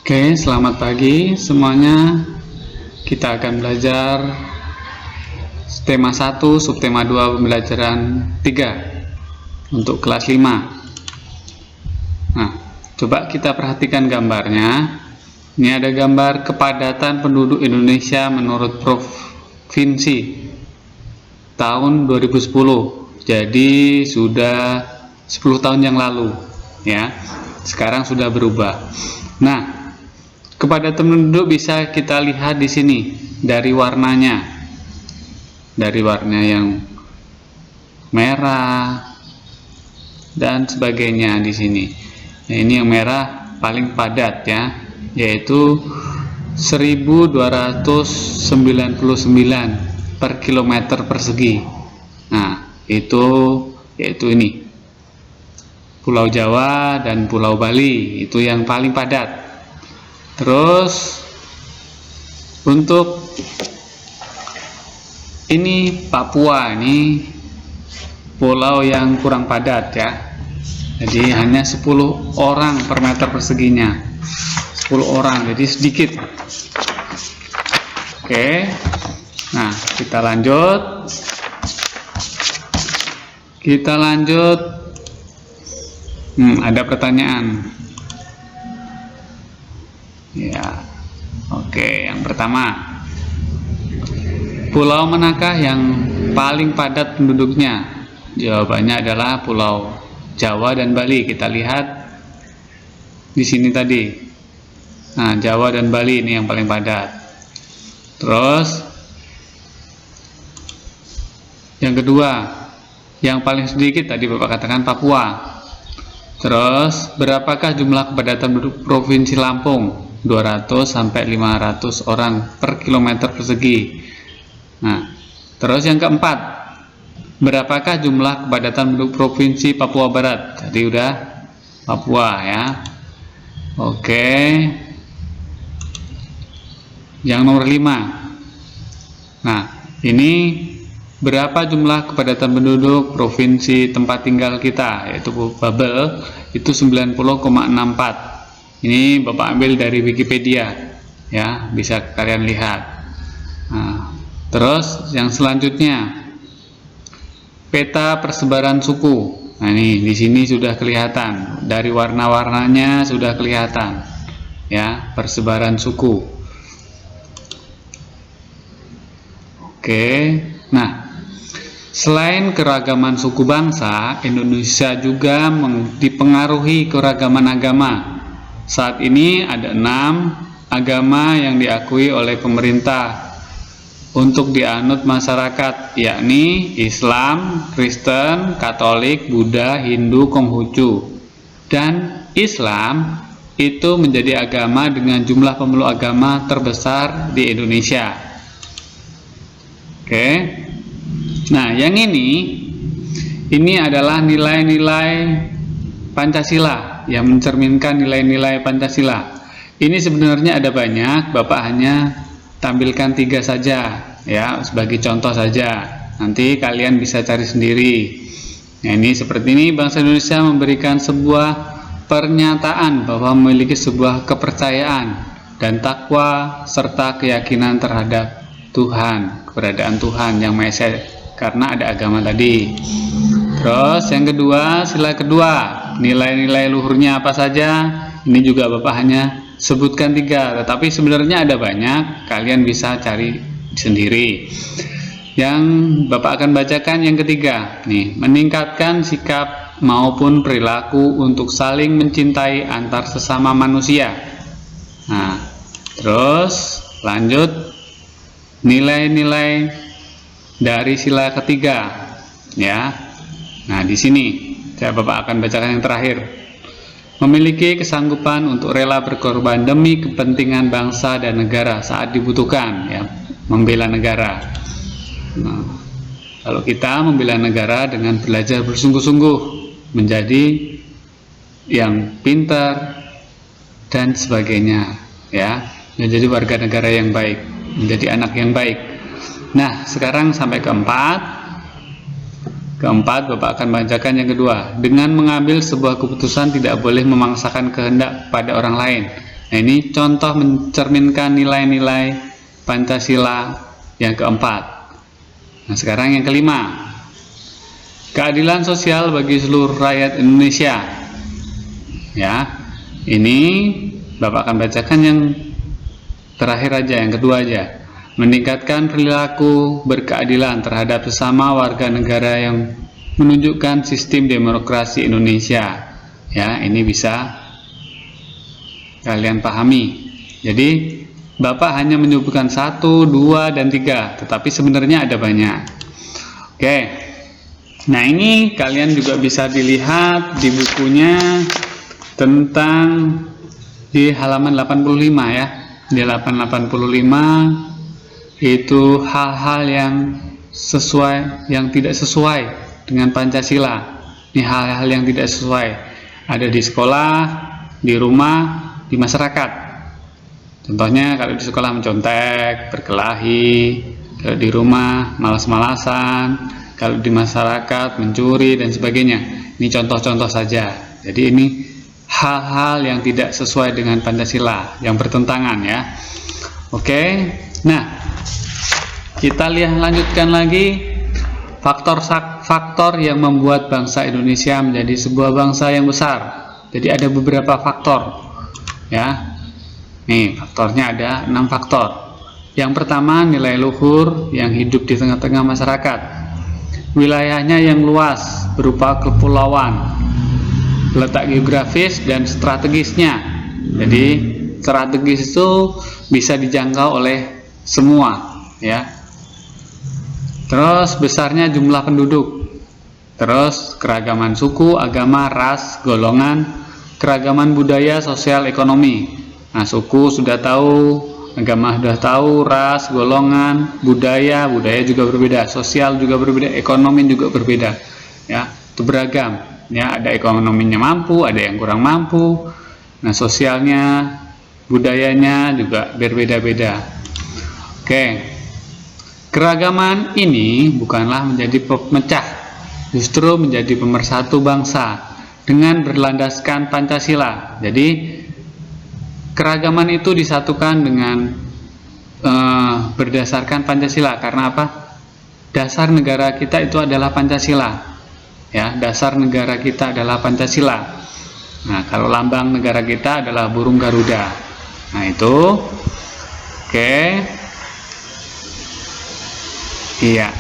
Oke, selamat pagi semuanya. Kita akan belajar tema 1, subtema 2, pembelajaran 3 untuk kelas 5. Nah, coba kita perhatikan gambarnya. Ini ada gambar kepadatan penduduk Indonesia menurut provinsi tahun 2010. Jadi sudah 10 tahun yang lalu, ya. Sekarang sudah berubah. Nah, kepadatan penduduk bisa kita lihat di sini dari warnanya, dari warna yang merah dan sebagainya di sini. Nah, ini yang merah paling padat ya, yaitu 1299 per kilometer persegi. Nah, yaitu ini Pulau Jawa dan Pulau Bali, itu yang paling padat. Terus untuk ini Papua, ini pulau yang kurang padat ya. Jadi hanya 10 orang per meter perseginya. 10 orang, jadi sedikit. Oke. Nah, kita lanjut. Ada pertanyaan. Ya. Oke, yang pertama. Pulau manakah yang paling padat penduduknya? Jawabannya adalah Pulau Jawa dan Bali. Kita lihat di sini tadi. Nah, Jawa dan Bali ini yang paling padat. Terus yang kedua, yang paling sedikit tadi Bapak katakan Papua. Terus berapakah jumlah kepadatan penduduk Provinsi Lampung? 200 sampai 500 orang per kilometer persegi. Nah, terus yang keempat, berapakah jumlah kepadatan penduduk Provinsi Papua Barat? Tadi udah Papua ya. Oke. Yang nomor 5. Nah, ini berapa jumlah kepadatan penduduk provinsi tempat tinggal kita, yaitu Babel, itu 90,64. Ini Bapak ambil dari Wikipedia ya, bisa kalian lihat. Nah, terus yang selanjutnya peta persebaran suku. Nah, ini di sini sudah kelihatan, dari warna-warnanya sudah kelihatan ya, persebaran suku. Oke. Nah, selain keragaman suku bangsa, Indonesia juga dipengaruhi keragaman agama. Saat ini ada 6 agama yang diakui oleh pemerintah untuk dianut masyarakat, yakni Islam, Kristen, Katolik, Buddha, Hindu, Konghucu. Dan Islam itu menjadi agama dengan jumlah pemeluk agama terbesar di Indonesia. Oke. Nah, yang ini adalah nilai-nilai Pancasila yang mencerminkan nilai-nilai Pancasila. Ini sebenarnya ada banyak, Bapak hanya tampilkan 3 saja ya, sebagai contoh saja. Nanti kalian bisa cari sendiri. Nah, ini seperti ini, bangsa Indonesia memberikan sebuah pernyataan bahwa memiliki sebuah kepercayaan dan takwa serta keyakinan terhadap Tuhan, keberadaan Tuhan yang Maha Esa, karena ada agama tadi. Terus yang kedua, sila kedua, nilai-nilai luhurnya apa saja? Ini juga Bapak hanya sebutkan 3, tetapi sebenarnya ada banyak, kalian bisa cari sendiri. Yang Bapak akan bacakan yang ketiga, nih, meningkatkan sikap maupun perilaku untuk saling mencintai antar sesama manusia. Nah, terus lanjut, nilai-nilai dari sila ketiga ya. Nah, di sini saya Bapak akan bacakan yang terakhir. Memiliki kesanggupan untuk rela berkorban demi kepentingan bangsa dan negara saat dibutuhkan ya, membela negara. Nah, kalau kita membela negara dengan belajar bersungguh-sungguh, menjadi yang pintar dan sebagainya ya, menjadi warga negara yang baik, menjadi anak yang baik. Nah, sekarang sampai keempat Bapak akan bacakan yang kedua. Dengan mengambil sebuah keputusan tidak boleh memaksakan kehendak pada orang lain. Nah, ini contoh mencerminkan nilai-nilai Pancasila yang keempat. Nah, sekarang yang kelima, keadilan sosial bagi seluruh rakyat Indonesia. Ya, ini Bapak akan bacakan yang terakhir aja, yang kedua aja. Meningkatkan perilaku berkeadilan terhadap sesama warga negara yang menunjukkan sistem demokrasi Indonesia. Ya, ini bisa kalian pahami. Jadi Bapak hanya menyebutkan 1, 2, dan 3, tetapi sebenarnya ada banyak. Oke. Nah, ini kalian juga bisa dilihat di bukunya tentang di halaman 85 ya. Di halaman 85 itu hal-hal yang sesuai, yang tidak sesuai dengan Pancasila. Ini hal-hal yang tidak sesuai. Ada di sekolah, di rumah, di masyarakat. Contohnya kalau di sekolah mencontek, berkelahi, kalau di rumah malas-malasan, kalau di masyarakat mencuri dan sebagainya. Ini contoh-contoh saja. Jadi ini hal-hal yang tidak sesuai dengan Pancasila, yang bertentangan ya. Oke. Nah, kita lanjutkan lagi faktor yang membuat bangsa Indonesia menjadi sebuah bangsa yang besar. Jadi ada beberapa faktor. Ya, nih faktornya ada 6 faktor. Yang pertama, nilai luhur yang hidup di tengah-tengah masyarakat. Wilayahnya yang luas berupa kepulauan, letak geografis dan strategisnya. Jadi strategis itu bisa dijangkau oleh semua, ya. Terus besarnya jumlah penduduk. Terus keragaman suku, agama, ras, golongan, keragaman budaya, sosial, ekonomi. Nah, suku sudah tahu, agama sudah tahu, ras, golongan, budaya juga berbeda, sosial juga berbeda, ekonomi juga berbeda. Ya, itu beragam. Ya, ada ekonominya mampu, ada yang kurang mampu. Nah, sosialnya, budayanya juga berbeda-beda. Oke. Keragaman ini bukanlah menjadi pemecah, justru menjadi pemersatu bangsa dengan berlandaskan Pancasila. Jadi keragaman itu disatukan dengan berdasarkan Pancasila. Karena apa? Dasar negara kita itu adalah Pancasila. Ya, dasar negara kita adalah Pancasila. Nah, kalau lambang negara kita adalah burung Garuda. Nah, itu oke. Iya.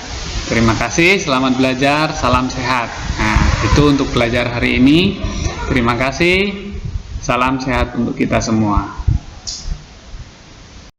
Terima kasih, selamat belajar, salam sehat. Nah, itu untuk belajar hari ini. Terima kasih, salam sehat untuk kita semua.